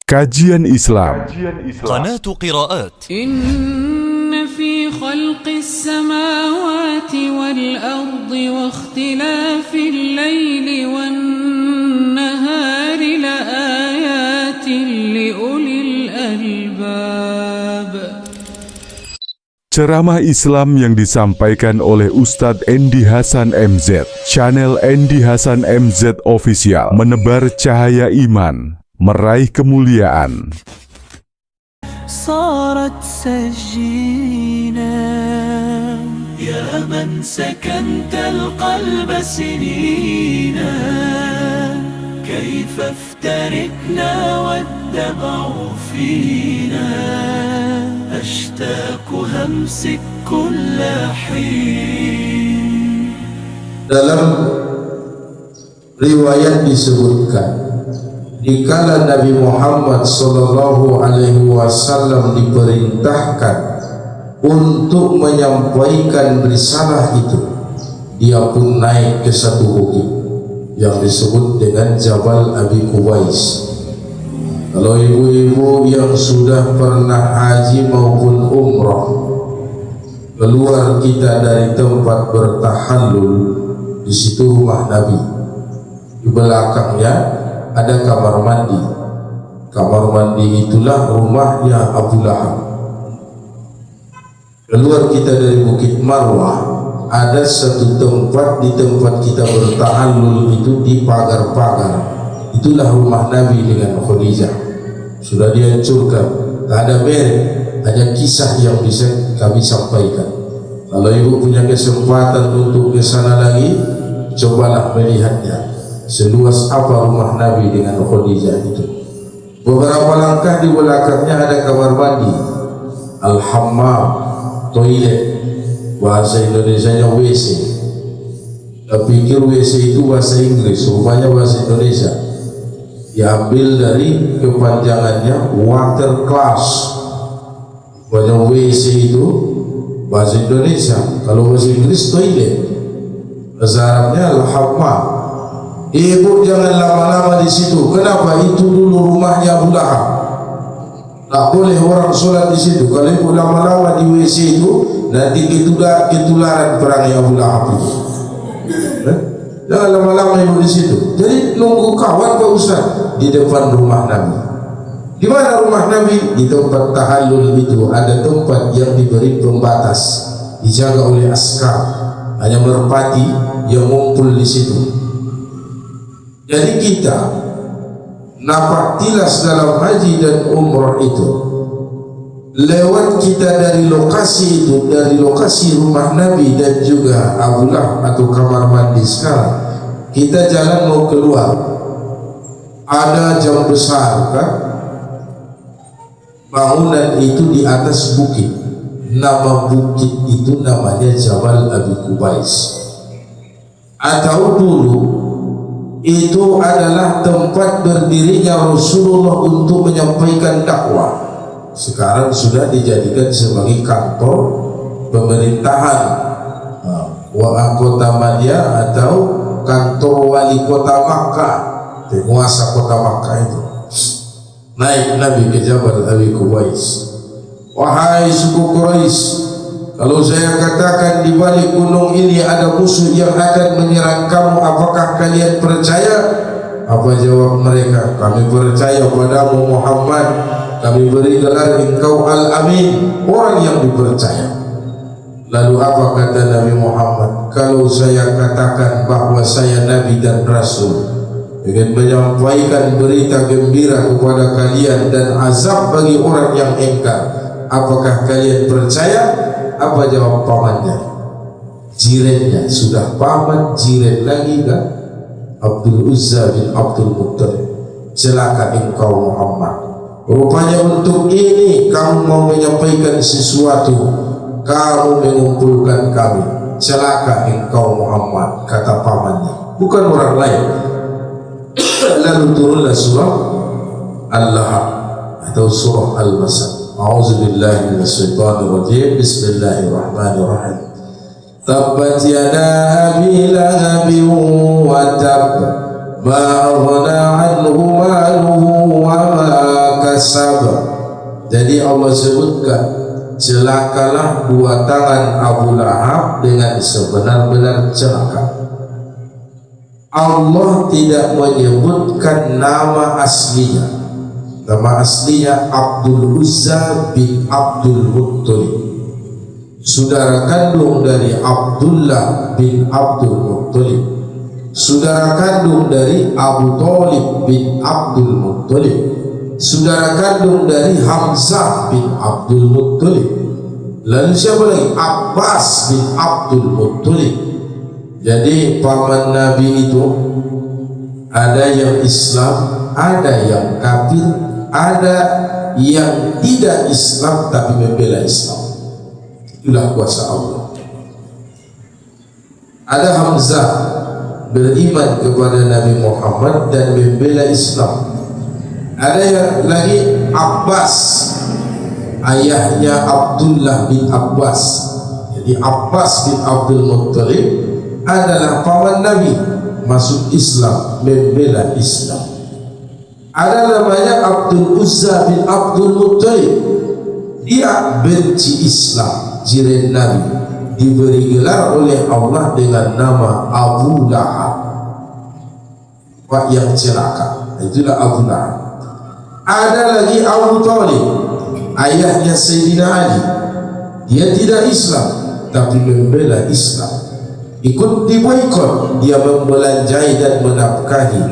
Kajian Islam. Qanatu Qiraat. Inna fi khalqis samawati wal ardi wa ikhtilafil laili wan nahari la ayatin li ulil albab. Ceramah Islam yang disampaikan oleh Ustadz Endi Hasan MZ. Channel Endi Hasan MZ Official, menebar cahaya iman, meraih kemuliaan. صارت سجينا يا من سكنت القلب سنينا كيف افترقنا والدمع فينا أشتاق همسك كل حين. Dalam riwayat disebutkan, dikala Nabi Muhammad sallallahu alaihi wasallam diperintahkan untuk menyampaikan risalah itu, dia pun naik ke satu bukit yang disebut dengan Jabal Abi Qubais. Kalau ibu-ibu yang sudah pernah haji maupun umrah, keluar kita dari tempat bertahallul, di situ rumah Nabi. Di belakangnya ada kamar mandi. Kamar mandi itulah rumahnya Abu Lahab. Keluar kita dari Bukit Marwah, ada satu tempat, di tempat kita bertahallul itu di pagar-pagar. Itulah rumah Nabi dengan Khadijah. Sudah dihancurkan, tak ada merek, hanya kisah yang bisa kami sampaikan. Kalau ibu punya kesempatan untuk ke sana lagi, cobalah melihatnya. Seluas apa rumah Nabi dengan Khadijah itu. Beberapa langkah di belakangnya ada kamar mandi, al-hammam, toilet, bahasa Indonesianya WC. Saya pikir WC itu bahasa Inggris, rupanya bahasa Indonesia. Diambil dari kepanjangannya water class. Rupanya WC itu bahasa Indonesia. Kalau bahasa Inggris toilet, bahasa Arabnya al-hammam. Ibu jangan lama-lama di situ. Kenapa? Itu dulu rumahnya Abu Lahab. Tak boleh orang sholat di situ. Kalau ibu lama-lama di WC itu, nanti ketularan perangnya Abu Lahab itu. Jangan lama-lama ibu di situ. Jadi nunggu kawan Pak Ustaz di depan rumah Nabi. Di mana rumah Nabi? Di tempat tahallul itu ada tempat yang diberi pembatas, dijaga oleh askar, hanya merpati yang ngumpul di situ. Jadi kita napak tilas dalam haji dan umrah itu, lewat kita dari lokasi itu, dari lokasi rumah Nabi dan juga Abu Lahab atau kamar mandi sekarang, kita jalan mau keluar, ada jam besar kan, bangunan itu di atas bukit. Nama bukit itu namanya Jabal Abi Qubais. Atau dulu itu adalah tempat berdirinya Rasulullah untuk menyampaikan dakwah. Sekarang sudah dijadikan sebagai kantor pemerintahan, kota Madinah atau kantor wali kota Makkah, penguasa kota Makkah itu. Naik Nabi ke Jabal Abi Qubais. Wahai suku Quraisy, kalau saya katakan di balik gunung ini ada musuh yang akan menyerang kamu, apakah kalian percaya? Apa jawab mereka? Kami percaya padamu Muhammad. Kami beri gelar engkau Al-Amin, orang yang dipercaya. Lalu apa kata Nabi Muhammad? Kalau saya katakan bahwa saya Nabi dan Rasul, dengan menyampaikan berita gembira kepada kalian dan azab bagi orang yang engkar, apakah kalian percaya? Apa jawab pamannya? Jirannya, sudah paman jiran lagi kan? Abdul Uzza bin Abdul Muttalib. Celaka engkau Muhammad. Rupanya untuk ini kamu mau menyampaikan sesuatu, kamu mengumpulkan kami. Celaka engkau Muhammad, kata pamannya, bukan orang lain. Lalu turunlah surah Al-Lahab atau surah Al-Masad. A'udzubillahi minasyaitonir rajim. Bismillahirrahmanirrahim. Tabbat yada abi lahabin wa tab, ma aghna anhu maluhu wa ma kasaba. Jadi Allah sebutkan celakalah dua tangan Abu Lahab dengan sebenar-benar celaka. Allah tidak menyebutkan nama aslinya. Nama aslinya Abdul Uzza bin Abdul Muttalib, saudara kandung dari Abdullah bin Abdul Muttalib, saudara kandung dari Abu Thalib bin Abdul Muttalib, saudara kandung dari Hamzah bin Abdul Muttalib. Lalu siapa lagi? Abbas bin Abdul Muttalib. Jadi paman Nabi itu ada yang Islam, ada yang kafir, ada yang tidak Islam tapi membela Islam. Itulah kuasa Allah. Ada Hamzah beriman kepada Nabi Muhammad dan membela Islam. Ada yang lagi Abbas, ayahnya Abdullah bin Abbas. Jadi Abbas bin Abdul Muttalib adalah paman Nabi, masuk Islam, membela Islam. Ada namanya Abdul Uzza bin Abdul Muttalib, dia benci Islam, jiran Nabi, diberi gelar oleh Allah dengan nama Abu Lahab, Pak yang celaka. Itulah Abu Lahab. Ada lagi Abu Thalib, ayahnya Sayyidina Ali, dia tidak Islam tapi membela Islam. Ikut diboikot, dia membelanjai dan menafkahi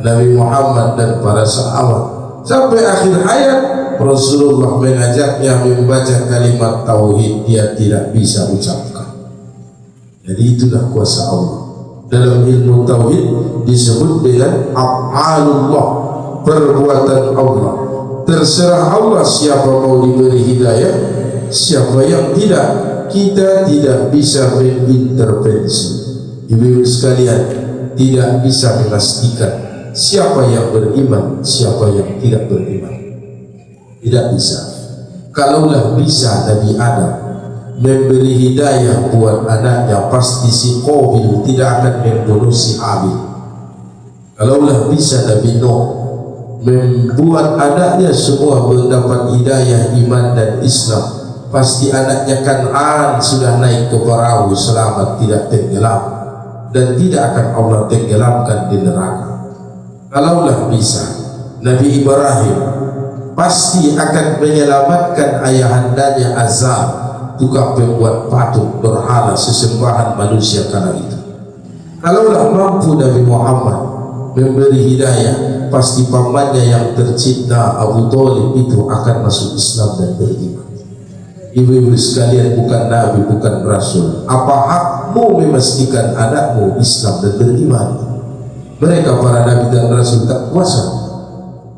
Nabi Muhammad dan para sahabat sampai akhir hayat. Rasulullah mengajaknya membaca kalimat tauhid, dia tidak bisa ucapkan. Jadi itulah kuasa Allah. Dalam ilmu tauhid disebut dengan af'alullah, perbuatan Allah. Terserah Allah siapa mau diberi hidayah, siapa yang tidak. Kita tidak bisa mengintervensi. Ibu-ibu sekalian, tidak bisa memastikan siapa yang beriman, siapa yang tidak beriman. Tidak bisa. Kalaulah bisa Nabi Adam memberi hidayah buat anaknya, pasti si Qabil tidak akan membunuh si Habil. Kalaulah bisa Nabi Nuh membuat anaknya semua mendapat hidayah iman dan Islam, pasti anaknya Kan'an sudah naik ke perahu selamat, tidak tenggelam, dan tidak akan Allah tenggelamkan di neraka. Kalaulah bisa Nabi Ibrahim pasti akan menyelamatkan ayahandanya Azar, tukang pembuat patung berhala sesembahan manusia kala itu. Kalaulah mampu Nabi Muhammad memberi hidayah, pasti pamannya yang tercinta Abu Thalib itu akan masuk Islam dan beriman. Ibu-ibu sekalian, bukan Nabi, bukan Rasul. Apa hakmu memastikan anakmu Islam dan beriman? Mereka para Nabi dan Rasul tak kuasa.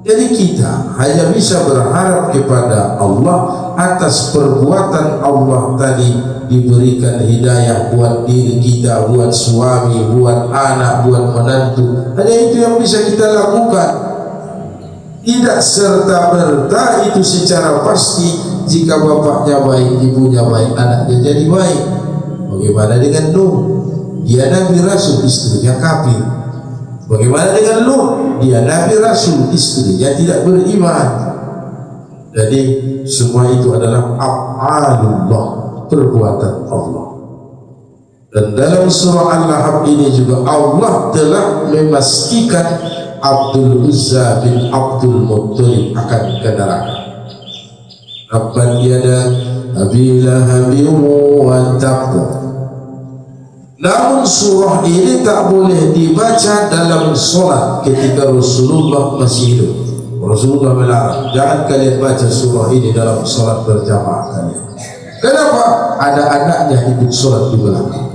Jadi kita hanya bisa berharap kepada Allah atas perbuatan Allah tadi, diberikan hidayah buat diri kita, buat suami, buat anak, buat menantu. Hanya itu yang bisa kita lakukan. Tidak serta-merta itu secara pasti. Jika bapaknya baik, ibunya baik, anaknya jadi baik. Bagaimana dengan Nuh? Dia Nabi Rasul, istrinya kafir. Bagaimana dengan Lut? Dia Nabi Rasul, istrinya tidak beriman. Jadi semua itu adalah af'alullah, perbuatan Allah. Dan dalam surah Al-Lahab ini juga Allah telah memastikan Abdul Uzza bin Abdul Muttalib akan ke neraka. Tabbat yada Abi Lahabin wa tab. Namun surah ini tak boleh dibaca dalam solat ketika Rasulullah masih hidup. Rasulullah melarang, jangan kalian baca surah ini dalam solat berjamaah kalian. Kenapa? Ada anaknya ikut solat di belakang.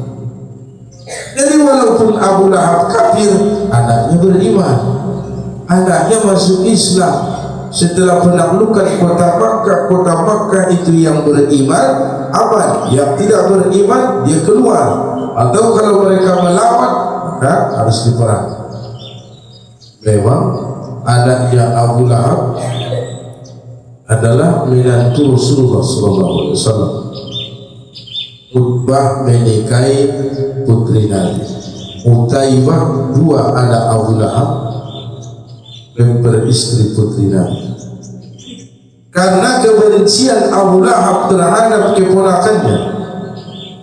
Jadi walaupun Abu Lahab kafir, anaknya beriman, anaknya masuk Islam. Setelah penaklukan kota Makkah itu yang beriman aman, yang tidak beriman dia keluar, atau kalau mereka melawan maka harus diperang. Memang anaknya Abu Lahab adalah menantu Rasulullah SAW. Utbah menikahi putri Nabi, Utaibah dua anak Abu Lahab memperistri putri Nabi. karena kebencian Abu Lahab terhadap keponakannya.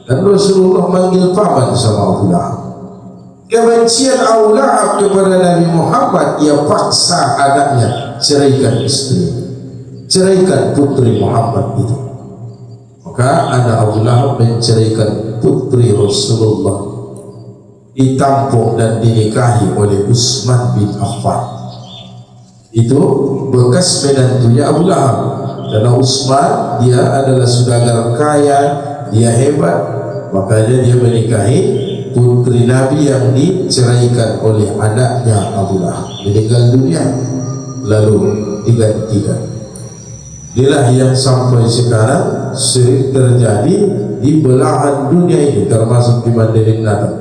Dan Rasulullah manggil paman sama Abu Lahab. Kebencian Abu Lahab kepada Nabi Muhammad, ia paksa anaknya ceraikan istri, ceraikan putri Muhammad itu. Maka anak Abu Lahab menceraikan putri Rasulullah, ditampung dan dinikahi oleh Utsman bin Affan. Itu bekas menantunya Abu Lahab. Karena Utsman dia adalah saudagar kaya, dia hebat, makanya dia menikahi putri Nabi yang diceraikan oleh anaknya Abu Lahab. Meninggal dunia lalu digantikan. Inilah yang sampai sekarang sering terjadi di belahan dunia ini, termasuk di Mandailing Natal.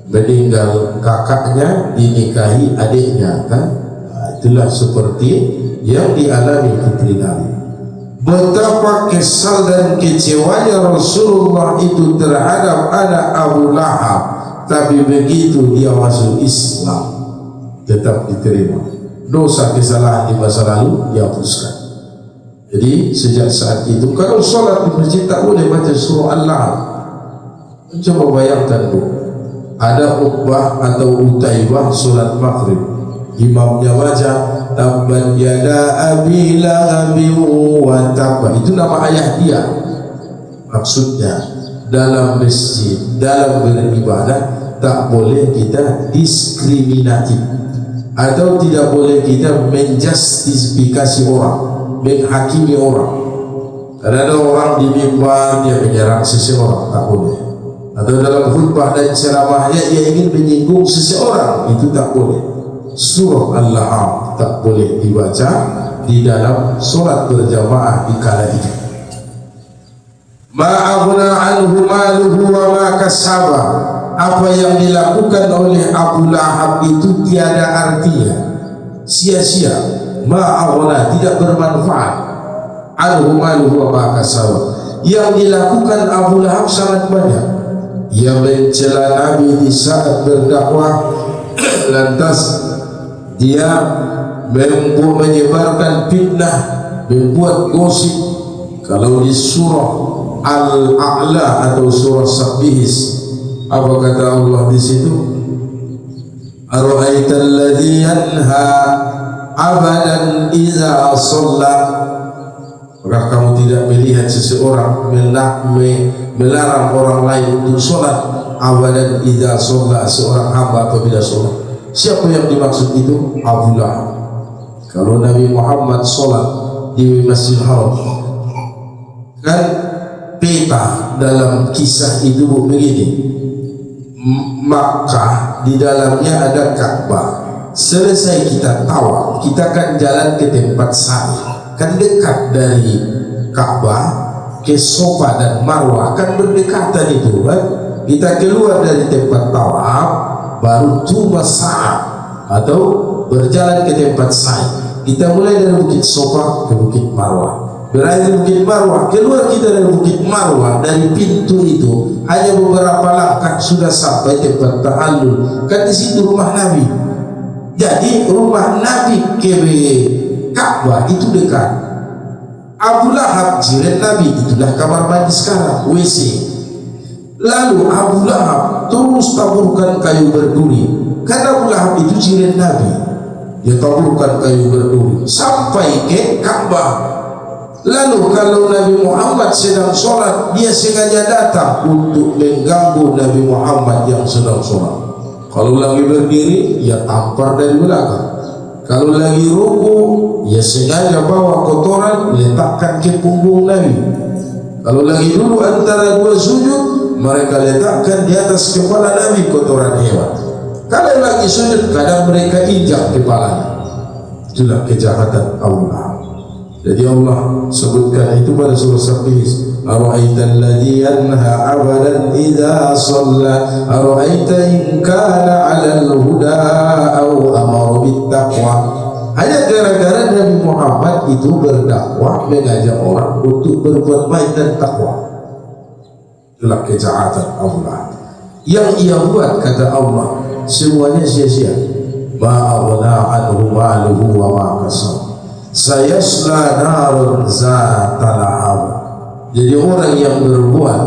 Meninggal kakaknya dinikahi adiknya, kan? Nah, itulah seperti yang dialami putri Nabi. Betapa kesal dan kecewanya Rasulullah itu terhadap anak Abu Lahab, tapi begitu dia masuk Islam tetap diterima. Dosa kesalahan di masa lalu dihapuskan. Jadi sejak saat itu kalau sholat di masjid tak boleh baca surah Al-Lahab. Coba bayangkan tu, ada Uqbah atau Utaibah sholat maghrib, imamnya baca tabbat yada abi lahabin wa tabba, itu nama ayah dia. Maksudnya dalam masjid, dalam beribadah tak boleh kita diskriminatif, atau tidak boleh kita menjustifikasi orang, menghakimi orang. Karena ada orang di mimbar dia menyerang seseorang, tak boleh. Atau dalam khutbah dan ceramahnya ia ingin menyinggung seseorang, itu tak boleh. Surah Al-Lahab tak boleh dibaca di dalam solat berjamaah di kala itu. Ma'aghna anhu maluhu wa ma kasaba, apa yang dilakukan oleh Abu Lahab itu tiada artinya, sia-sia. Ma'aghna, tidak bermanfaat. Anhu maluhu wa ma kasaba, yang dilakukan Abu Lahab sangat banyak. Ia mencela Nabi di saat berdakwah, lantas dia menyebarkan fitnah, membuat gosip. Kalau di surah Al-A'la atau surah Sabbihis, apa kata Allah di situ? Ara'aital ladzi yanha 'abdan idza shalla. Apakah kamu tidak melihat seseorang melarang orang lain untuk sholat? Abadan idza shalla, seorang hamba apabila sholat. Siapa yang dimaksud itu? Abu Lahab. Kalau Nabi Muhammad sholat di Masjidil Haram, kan peta dalam kisah itu begini, Makkah di dalamnya ada Ka'bah. Selesai kita tawaf, kita akan jalan ke tempat sa'i, kan dekat dari Ka'bah ke Safa dan Marwah, kan berdekatan itu, kan? Kita keluar dari tempat tawaf, baru tumas sa'a atau berjalan ke tempat sa'i. Kita mulai dari Bukit Safa ke Bukit Marwah, berakhir Bukit Marwah, keluar kita dari Bukit Marwah, dari pintu itu hanya beberapa langkah sudah sampai tempat ta'allul, kan di situ rumah Nabi. Jadi rumah Nabi ke Ka'bah itu dekat. Abu Lahab jiran Nabi, itulah kamar mandi sekarang, WC. Lalu Abu Lahab terus taburkan kayu berduri, karena Abu Lahab itu jiran Nabi. Dia taburkan kayu berduri sampai ke Ka'bah. Lalu kalau Nabi Muhammad sedang sholat, dia sengaja datang untuk mengganggu Nabi Muhammad yang sedang sholat. Kalau lagi berdiri, ia tampar dari belakang. Kalau lagi ruku, ia sengaja bawa kotoran letakkan ke punggung Nabi. Kalau lagi dulu antara dua sujud, mereka letakkan di atas kepala Nabi kotoran hewan. Kalau lagi sujud, kadang mereka injak kepalanya. Itulah kejahatan Allah. Jadi Allah sebutkan itu pada surah Sabbihis. Ara'aital ladzi yanha 'abdan idza shalla, ara'aita in kana 'alal huda aw amara bit taqwa. Hanya gara-gara Nabi Muhammad itu berdakwah, mengajak orang untuk berbuat baik dan takwa. Itulah kejahatan Allah. Yang ia buat, kata Allah, semuanya sia-sia. Ma'aghna anhu maluhu wa ma kasab. sayasla narun zata lahab. Jadi orang yang berbuat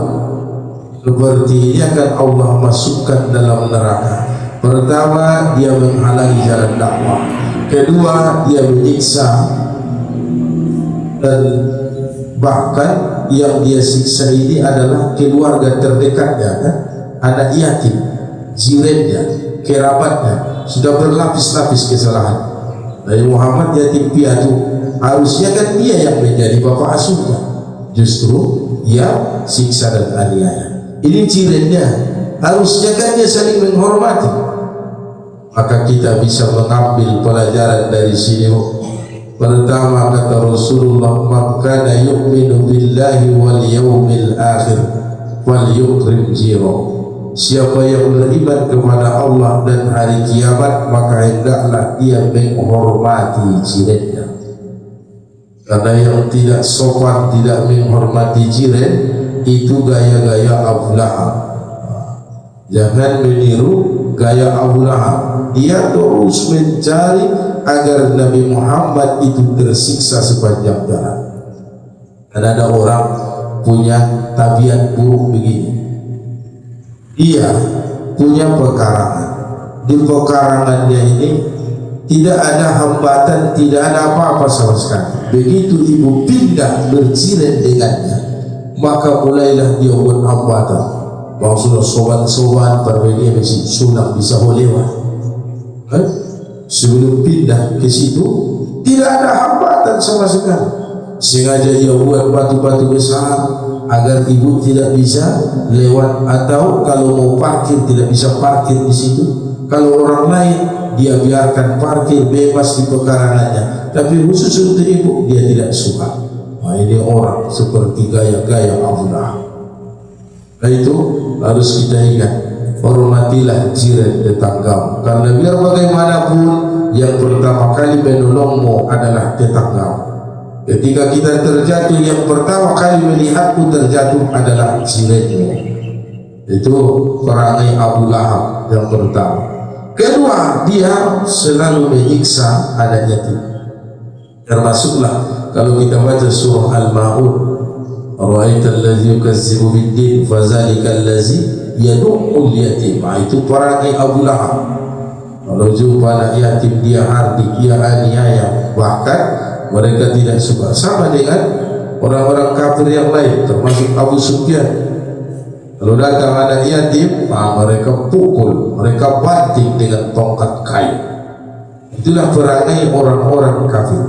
seperti ini akan Allah masukkan dalam neraka. Pertama, dia menghalangi jalan dakwah. Kedua, dia menyiksa, dan bahkan yang dia siksa ini adalah keluarga terdekatnya, kan? Anak yatim, jirannya, kerabatnya, sudah berlapis-lapis kesalahan. Dari Muhammad yatim piatu, harusnya kan dia yang menjadi bapak asuhnya, justru ia siksa dan aniaya. Ini jirannya, harusnya kan dia saling menghormati. Maka kita bisa mengambil pelajaran dari sini. Pertama, kata Rasulullah, man kana yu'minu billahi wal yawmil akhir wal yukrim jiro. Siapa yang beriman kepada Allah dan hari kiamat, maka hendaklah dia menghormati jirannya. Karena yang tidak sopan, tidak menghormati jiran, itu gaya-gaya Abu Lahab. Jangan meniru gaya Abu Lahab. Dia terus mencari agar Nabi Muhammad itu tersiksa sepanjang jalan. Dan ada orang punya tabiat buruk begini. Dia punya pekarangan. Di pekarangannya ini tidak ada hambatan, tidak ada apa-apa sama sekali. Begitu ibu pindah berjiran dengannya, maka mulailah dia buat hambatan. Mau sudah soban-soban, berbeda masih sunang bisa lewat. Sebelum pindah ke situ tidak ada hambatan sama sekali. Sengaja dia buat batu-batu besar agar ibu tidak bisa lewat, atau kalau mau parkir tidak bisa parkir di situ. Kalau orang lain dia biarkan parkir bebas di pekarangannya, tapi khusus untuk ibu dia tidak suka. Nah, ini orang seperti gaya-gaya Abu Lahab. Nah, itu harus kita ingat. Hormatilah jiran tetanggamu, karena biar bagaimanapun yang pertama kali menolongmu adalah tetanggamu. Ketika kita terjatuh, yang pertama kali melihatmu terjatuh adalah jiranmu. Itu perangai Abu Lahab yang pertama. Kedua, dia selalu menyiksa anak yatim. Termasuklah kalau kita baca surah Al-Ma'un, ara'aital ladzi yukazzibu bid-din fadzalika allazi yad'ul yatim. Itu perangai Abu Lahab. Kalau jumpa anak yatim dia hardik, dia aniaya, bahkan mereka tidak suka. Sama dengan orang-orang kafir yang lain, termasuk Abu Sufyan. Kalau datang anak yatim, mereka pukul, mereka banting dengan tongkat kayu. Itulah perangai orang-orang kafir.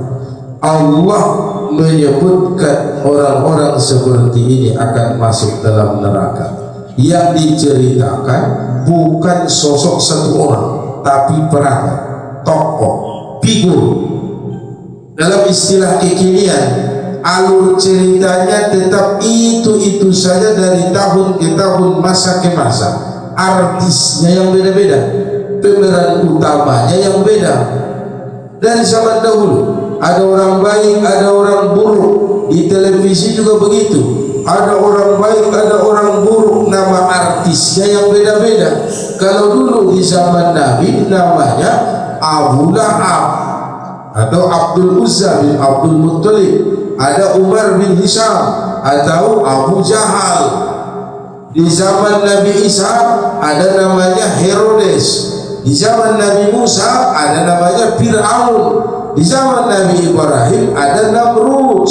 Allah menyebutkan orang-orang seperti ini akan masuk dalam neraka. Yang diceritakan bukan sosok satu orang, tapi perangai, tokoh, figur. Dalam istilah kekinian, alur ceritanya tetap itu saja dari tahun ke tahun, masa ke masa. Artisnya yang beda-beda, pemeran utamanya yang beda. Dari zaman dahulu ada orang baik, ada orang buruk. Di televisi juga begitu, ada orang baik, ada orang buruk. Nama artisnya yang beda-beda. Kalau dulu di zaman Nabi namanya Abu Lahab atau Abdul Uzza bin Abdul Muttalib, ada Umar bin Hisham atau Abu Jahal. Di zaman Nabi Isa ada namanya Herodes. Di zaman Nabi Musa ada namanya Fir'aun. Di zaman Nabi Ibrahim ada Namrud.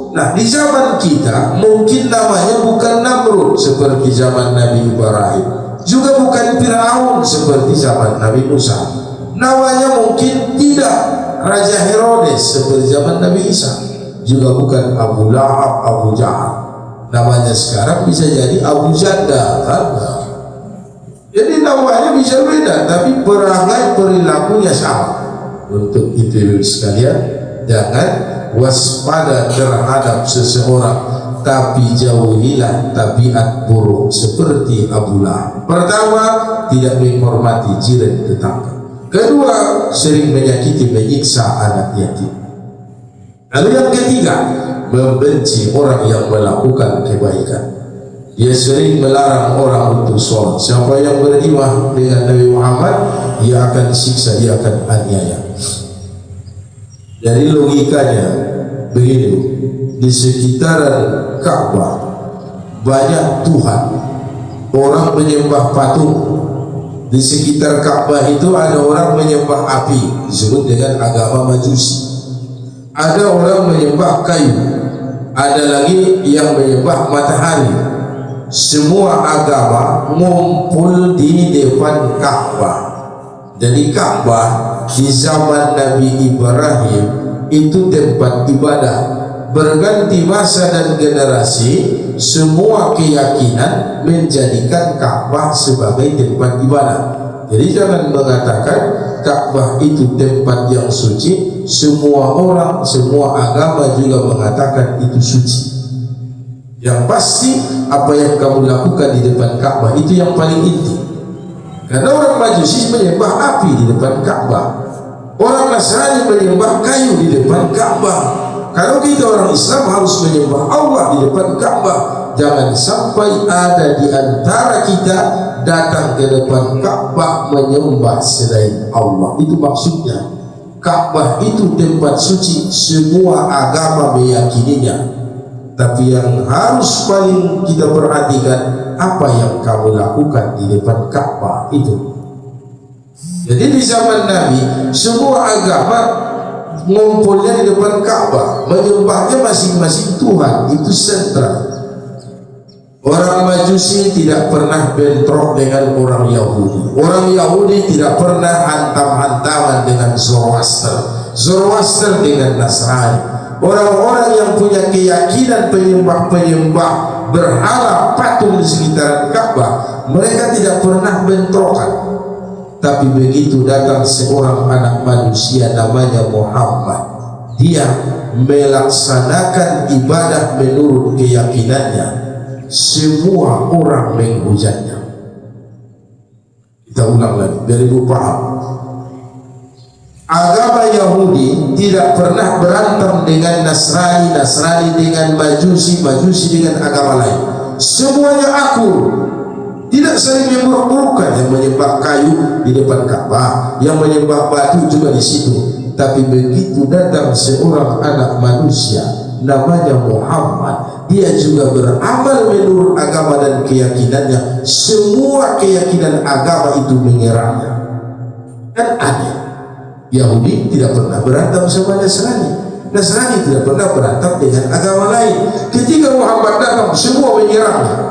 Nah, di zaman kita mungkin namanya bukan Namrud seperti zaman Nabi Ibrahim, juga bukan Fir'aun seperti zaman Nabi Musa. Namanya mungkin tidak Raja Herodes seperti zaman Nabi Isa, juga bukan Abu Lahab, Abu Jahal. Namanya sekarang bisa jadi Abu Janda, kan? Jadi namanya bisa beda, tapi perangai perilakunya sama. Untuk itu sekalian, jangan waspada terhadap seseorang, tapi jauhilah tabiat buruk seperti Abu Lahab. Pertama, tidak menghormati jiran tetangga. Kedua, sering menyakiti, menyiksa anak yatim. Lalu yang ketiga, membenci orang yang melakukan kebaikan. Dia sering melarang orang untuk sholat. Siapa yang beriman dengan Nabi Muhammad, dia akan disiksa, dia akan aniaya. Dari logikanya begini, di sekitaran Ka'bah banyak Tuhan, orang menyembah patung. Di sekitar Ka'bah itu ada orang menyembah api, disebut dengan agama Majusi. Ada orang menyembah kayu, ada lagi yang menyembah matahari. Semua agama ngumpul di depan Ka'bah. Jadi Ka'bah di zaman Nabi Ibrahim itu tempat ibadah. Berganti masa dan generasi, semua keyakinan menjadikan Ka'bah sebagai tempat ibadah. Jadi jangan mengatakan Ka'bah itu tempat yang suci. Semua orang, semua agama juga mengatakan itu suci. Yang pasti apa yang kamu lakukan di depan Ka'bah itu yang paling inti. Karena orang Majusi menyembah api di depan Ka'bah, orang Nasrani menyembah kayu di depan Ka'bah. Kalau kita orang Islam harus menyembah Allah di depan Ka'bah. Jangan sampai ada di antara kita datang ke depan Ka'bah menyembah selain Allah. Itu maksudnya. Ka'bah itu tempat suci, semua agama meyakininya. Tapi yang harus paling kita perhatikan, apa yang kamu lakukan di depan Ka'bah itu. Jadi di zaman Nabi, semua agama ngumpulnya di depan Ka'bah, menyembahnya masing-masing Tuhan, itu sentral. Orang Majusi tidak pernah bentrok dengan orang Yahudi. Orang Yahudi tidak pernah hantam-hantaman dengan Zoroaster. Zoroaster dengan Nasrani. Orang-orang yang punya keyakinan penyembah-penyembah berhala patung di sekitaran Ka'bah, mereka tidak pernah bentrokan. Tapi begitu datang seorang anak manusia namanya Muhammad, dia melaksanakan ibadah menurut keyakinannya, semua orang menghujatnya. Kita ulang lagi biar ibu paham. Agama Yahudi tidak pernah berantem dengan Nasrani, Nasrani dengan Majusi, Majusi dengan agama lain. Semuanya akur, tidak saling memburuk-burukkan. Yang menyembah kayu di depan Ka'bah, yang menyembah batu juga di situ. Tapi begitu datang seorang anak manusia namanya Muhammad, dia juga beramal menurut agama dan keyakinannya. Semua keyakinan agama itu menyerangnya. Kan aneh. Yahudi tidak pernah berantem sama Nasrani, Nasrani tidak pernah berantem dengan agama lain. Ketika Muhammad datang, semua menyerangnya.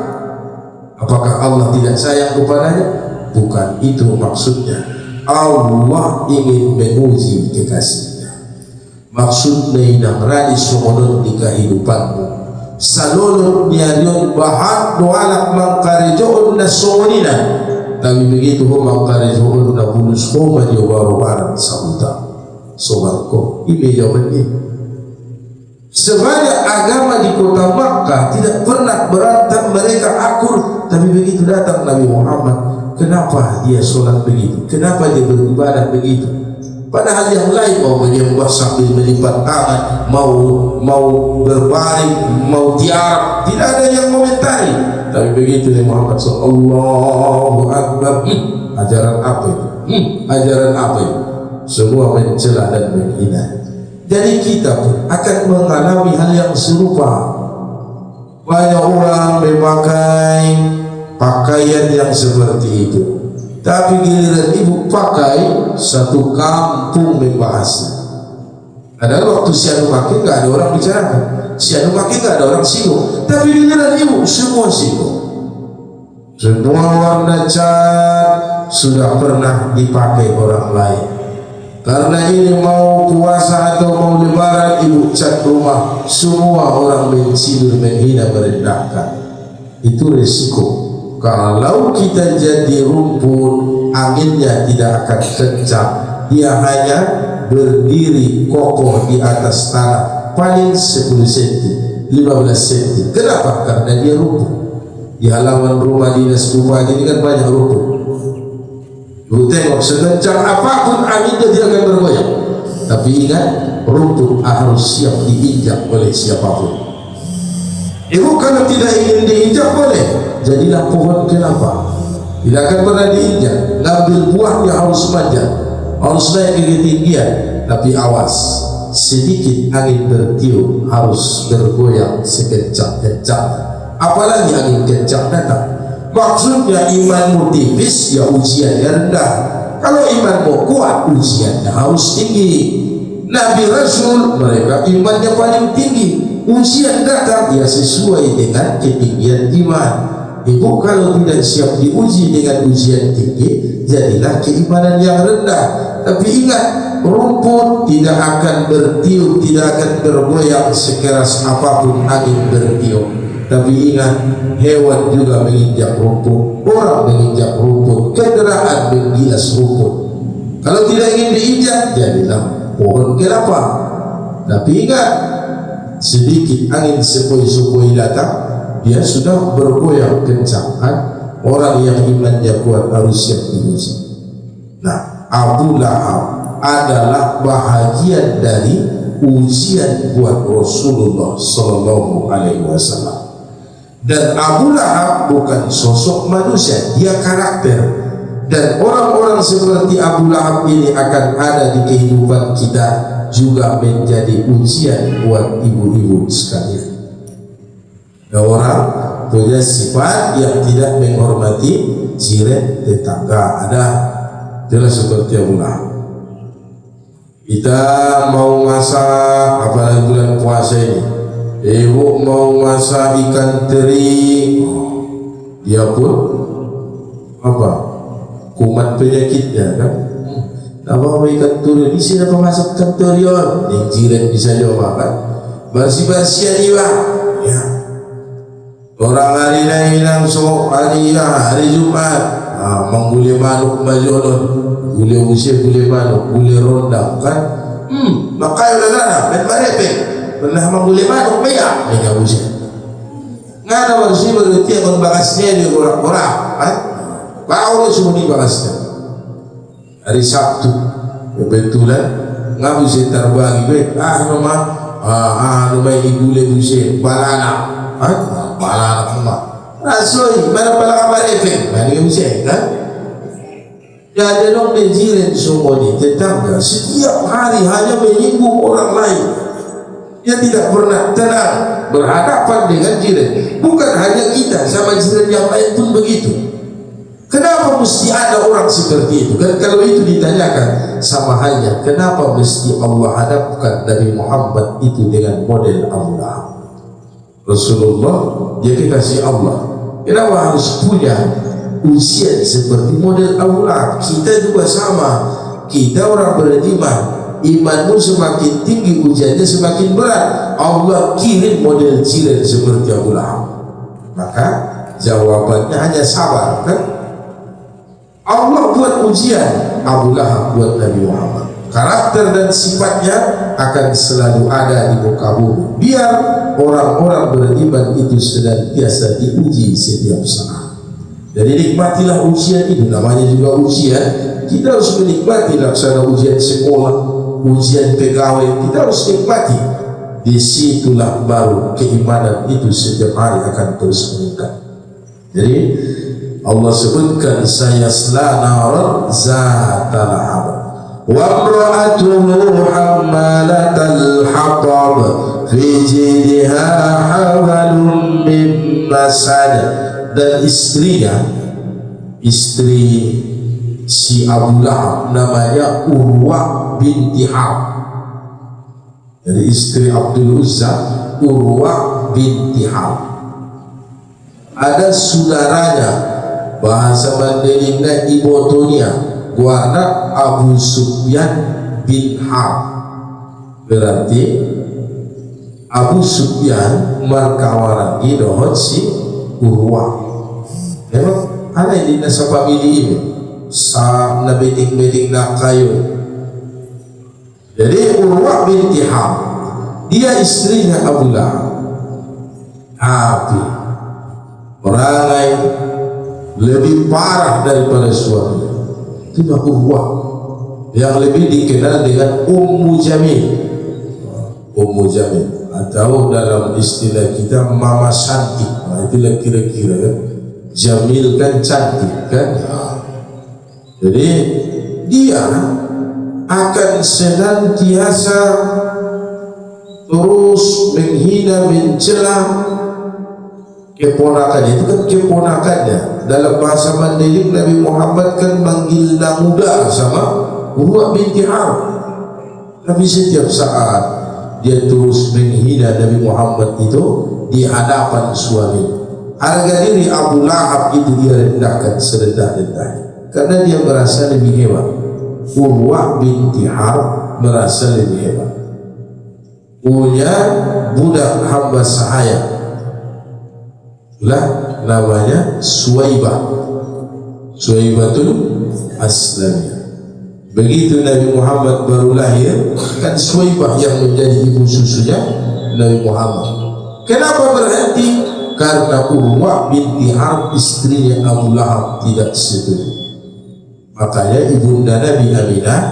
Apakah Allah tidak sayang kepadanya? Bukan itu maksudnya. Allah ingin menguji kekasihnya. Maksudnya inang radi sumonun di kehidupanmu. Salulun niarion bahat doalak mangkarejoon na sumonina. Tapi begitu mangkarejoon na bulus ko manyawawaran sa utang. Sobarko, ini jawabannya. Sebanyak agama di kota Makkah tidak pernah berantem, mereka akur. Tapi begitu datang Nabi Muhammad, kenapa dia sholat begitu? Kenapa dia beribadah begitu? Padahal yang lain mau menyembah sambil melipat tangan, mau berbaring, mau tiarap, tidak ada yang komentari. Tapi begitu Nabi Muhammad Allahu Akbar, ajaran apa itu? Ajaran apa itu? Semua mencela dan menghina. Jadi kita pun akan mengalami hal yang serupa. Banyak orang memakai pakaian yang seperti itu, tapi giliran ibu pakai, satu kampung membahasnya. Padahal waktu si anu pakai nggak ada orang bicarakan, si anu pakai nggak ada orang singgung, tapi giliran ibu semua singgung. Semua warna cat sudah pernah dipakai orang lain. Karena ini mau puasa atau mau lebaran, ibu cat rumah, semua orang mensindir, menghina, merendahkan. Itu resiko. Kalau kita jadi rumput, anginnya tidak akan kencang, dia hanya berdiri kokoh di atas tanah, paling 10 cm, 15 cm. Kenapa? Karena dia rumput. Di halaman rumah dinas bupati ini kan banyak rumput. Lu tengok sekencang apapun anginnya dia akan bergoyang. Tapi ingat, rumput harus siap diinjak oleh siapapun. Ibu kalau tidak ingin diinjak boleh, jadilah pohon kelapa, tidak akan pernah diinjak. Ngambil buahnya harus manjat, harus naik ke ketinggian. Tapi awas, sedikit angin bertiup harus bergoyang sekencang-kencang, apalagi angin kencang datang. Maksudnya imanmu tipis, ya ujiannya rendah. Kalau imanmu kuat, ujiannya harus tinggi. Nabi Rasul mereka imannya paling tinggi, ujian datang ya sesuai dengan ketinggian iman. Ibu kalau tidak siap diuji dengan ujian tinggi, jadilah keimanan yang rendah. Tapi ingat, rumput tidak akan bertiup, tidak akan bergoyang sekeras apapun angin bertiup. Tapi ingat, hewan juga menginjak rumput, orang menginjak rumput, kendaraan menggilas rumput. Kalau tidak ingin diinjak, jadilah pohon kelapa. Tapi ingat, sedikit angin sepoi-sepoi datang, dia sudah bergoyang kencang. Orang yang imannya kuat harus siap diuji. Nah, Abu Lahab adalah bahagian dari ujian buat Rasulullah Sallallahu Alaihi Wasallam. Dan Abu Lahab bukan sosok manusia, dia karakter. Dan orang-orang seperti Abu Lahab ini akan ada di kehidupan kita, juga menjadi ujian buat ibu-ibu sekalian. Ada orang punya sifat yang tidak menghormati jiran tetangga, ada. Jelas seperti Abu Lahab. Kita mau masak, apalagi bulan puasa ini, ibu mau masak ikan teri, dia pun apa? Kumat penyakitnya kan? Apa ikan teri? Di sini apa masak ikan teri? Yang jiran bisa jawab kan? Bersih-bersih dia, ya. Orang hari lain langsung hari Jumat. Menggulai manuk majodoh, gulai usia, gulai manuk, gulai rondang kan? Makai udah nana, dan marepek pernah menggulai manuk banyak, banyak usia. Ngada bersih berarti akan bakasnya di orang-orang, kan? Bau dia semua di bakasnya. Hari Sabtu, kebetulan nggak bisa terbagi, rumah gulai usia, balana, balana emak. Rasoi mana pala kabar efek, mana yang bisa kan? Jadi dong jiran semua ni tetangga setiap hari hanya menyinggung orang lain. Dia tidak pernah tenang berhadapan dengan jiran. Bukan hanya kita, sama jiran yang lain pun begitu. Kenapa mesti ada orang seperti itu? Dan kalau itu ditanyakan, sama halnya kenapa mesti Allah hadapkan Nabi Muhammad itu dengan model Allah? Rasulullah dia dikasih Allah. Kenapa harus punya ujian seperti model Allah? Kita juga sama. Kita orang beriman, imanmu semakin tinggi, ujiannya semakin berat. Allah kirim model jiran seperti Abu Lahab. Maka jawabannya hanya sabar kan? Allah buat ujian, Abu Lahab buat Nabi Muhammad. Karakter dan sifatnya akan selalu ada di muka bumi. Biar orang-orang beriman itu senantiasa diuji setiap saat. Jadi nikmatilah ujian itu, namanya juga ujian. Kita harus menikmati laksana ujian sekolah, ujian pegawai. Kita harus nikmati. Disitulah baru keimanan itu setiap hari akan terus meningkat. Jadi Allah sebutkan sayasla naran zata lahab. وَامْرَأَتُهُ حَمَّالَةَ الْحَطَبِ فِي جِيدِهَا حَبْلٌ مِّن مَّسَدٍ. Dan istrinya, istri si Abu Lahab namanya Urwah binti Harb. Jadi istri Abdul Uzza, Urwah binti Harb. Ada saudaranya, bahasa Mandailing Ibotonia, guarda Abu Sufyan bin Harb. Berarti Abu Sufyan markawaragi dohot si Urwah. Memang ada di nasa famili ini sa nabiting-biting na kayo. Jadi Urwah binti Harb, dia istrinya Abu Lahab. Tapi perangai lebih parah daripada suami. Itu Urwah yang lebih dikenal dengan Ummu Jamil. Ummu Jamil atau dalam istilah kita Mama Cantik. Nah, itulah kira-kira kan. Jamil kan cantik kan. Jadi dia akan senantiasa terus menghina, mencela keponakannya. Itu kan keponakannya. Dalam bahasa Mandailing, Nabi Muhammad kan manggil namuda sama Urwa binti Harb. Tapi setiap saat dia terus menghina Nabi Muhammad itu di hadapan suami. Harga diri Abu Lahab itu dia rendahkan serendah-rendahnya, karena dia merasa lebih hebat. Urwa binti Harb merasa lebih hebat, punya budak hamba sahaya lah, namanya Suwaibah, Suwaibatul Aslamiyah. Begitu Nabi Muhammad baru lahir, kan Suwaibah yang menjadi ibu susunya Nabi Muhammad. Kenapa berhenti? Karena Urwa binti Harb, istrinya Abu Lahab, tidak setuju. Makanya ibunda Nabi Aminah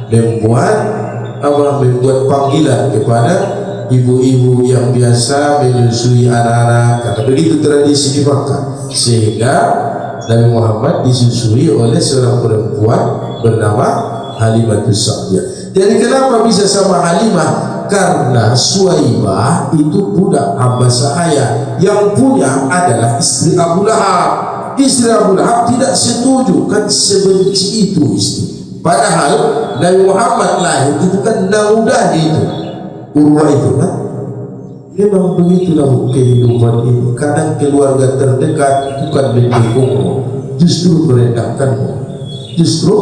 membuat panggilan kepada ibu-ibu yang biasa menyusui anak-anak, karena begitu tradisi di Makkah, sehingga Nabi Muhammad disusui oleh seorang perempuan bernama Halimatus Sa'diyah. Jadi kenapa bisa sama Halimah? Karena Suwaibah itu budak hamba sahaya, yang punya adalah istri Abu Lahab. Istri Abu Lahab tidak setuju, kan sebenci itu istri. Padahal Nabi Muhammad lahir itu kan namudah itu, Urwa itu kan. Memang begitulah kehidupan ini. Kadang keluarga terdekat bukan mendukungmu, justru merendahkanmu, justru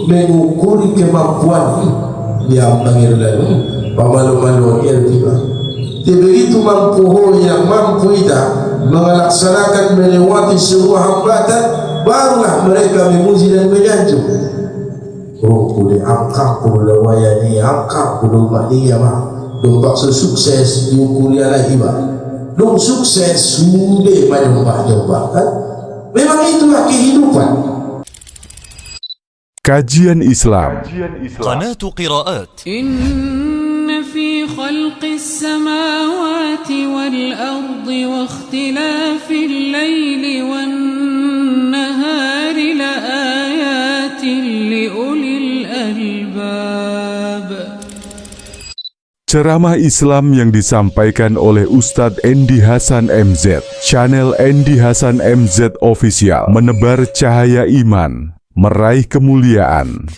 mengukuri kemampuanmu. Yang bangir lalu pamalu-malu tiba. Begitu mampu yang mampu kita melaksanakan melewati sebuah hambatan, barulah mereka memuji dan menyanjung. Roko de angka puluh lawayani, angka puluh mahia mah. Dong bakso sukses diukuri lagi bah. Dong sukses sudah menyoba-nyoba kan. Memang itulah kehidupan. Kajian Islam. قناة قراءات. إن في خلق السماوات والأرض واختلاف الليل والنهار لآيات لأولي الألباب. Ceramah Islam yang disampaikan oleh Ustadz Endi Hasan MZ. Channel Endi Hasan MZ Official, menebar cahaya iman, meraih kemuliaan.